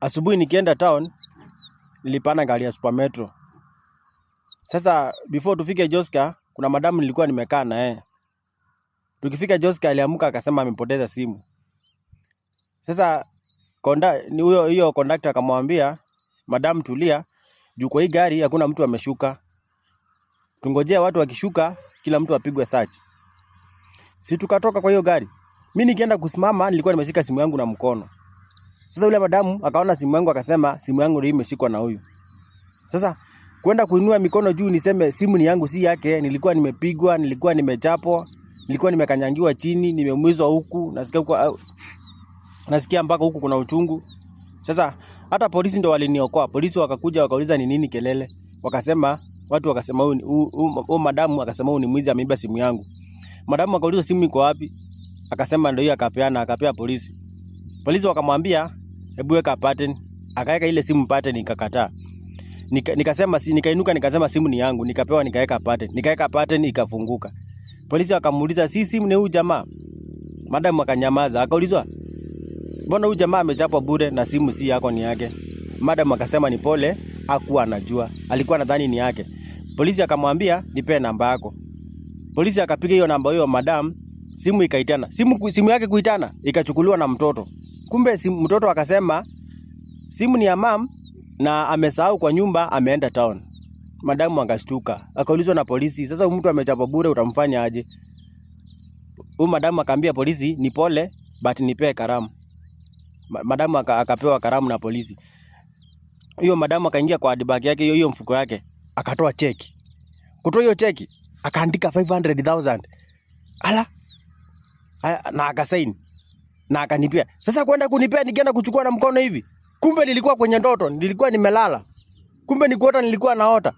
asubuhi nikienda town nilipanda gari ya Super Metro. Sasa before tufike Joska kuna madamu nilikuwa nimekaa na yeye. Tukifika Joska aliamka akasema amepoteza simu. Sasa hiyo conductor akamwambia, "Madam tulia, juu kwa hii gari hakuna mtu ameshuka. Tungojea watu wakishuka kila mtu apigwe search." Si tukatoka kwa hiyo gari. Mimi nikienda kusimama nilikuwa nimeshika simu yangu na mkono. Sasa yule madamu akaona simu yangu akasema simu yangu ndio imeshikwa na huyu. Sasa kwenda kuinua mikono juu niseme simu ni yangu si yake, nilikuwa nimepigwa, nilikuwa nimechapwa, nilikuwa nimekanyangiwa chini, nimeumizwa huku, nasikia mpaka huku kuna uchungu. Sasa hata polisi ndio waliniokoa. Polisi wakakuja wakauliza ni nini kelele. Watu wakasema huyu madamu akasema huyu ni mwizi ameiba simu yangu. Madamu akauliza simu iko wapi? Akasema ndio hiyo, akapea polisi. Polisi wakamwambia hebu weka pattern. Akaweka ile simu pattern ikakataa. Nikainuka nikasema simu ni yangu, nikapewa nikaweka pattern ikafunguka. Polisi wakamuuliza si simu ni huyu jamaa? Madamu akanyamaza. Akaulizwa mbona huyu jamaa amechapwa bure na simu si yako ni yake? Madamu akasema ni pole, hakuwa anajua. Alikuwa nadhani ni yake. Polisi akamwambia nipe namba yako. Polisi akapiga hiyo namba hiyo madam, simu ikaitana. Simu yake kuitana ikachukuliwa na mtoto. Kumbe mtoto akasema simu ni ya mam na amesahau kwa nyumba, ameenda town. Madamu akashtuka. Akaulizwa na polisi, sasa mtu amechapa bure utamfanya aje? Huyu madamu akaambia polisi ni pole but nipe karamu. Madamu akapewa karamu na polisi. Hiyo madamu akaingia kwa handbag yake hiyo mfuko yake, akatoa cheki. Kutoa hiyo cheki akaandika 500,000. Na akasaini na akanipea. Sasa kwenda kunipea nikienda kuchukua na mkono hivi. Kumbe nilikuwa kwenye ndoto, nilikuwa nimelala. Kumbe nikuota nilikuwa naota.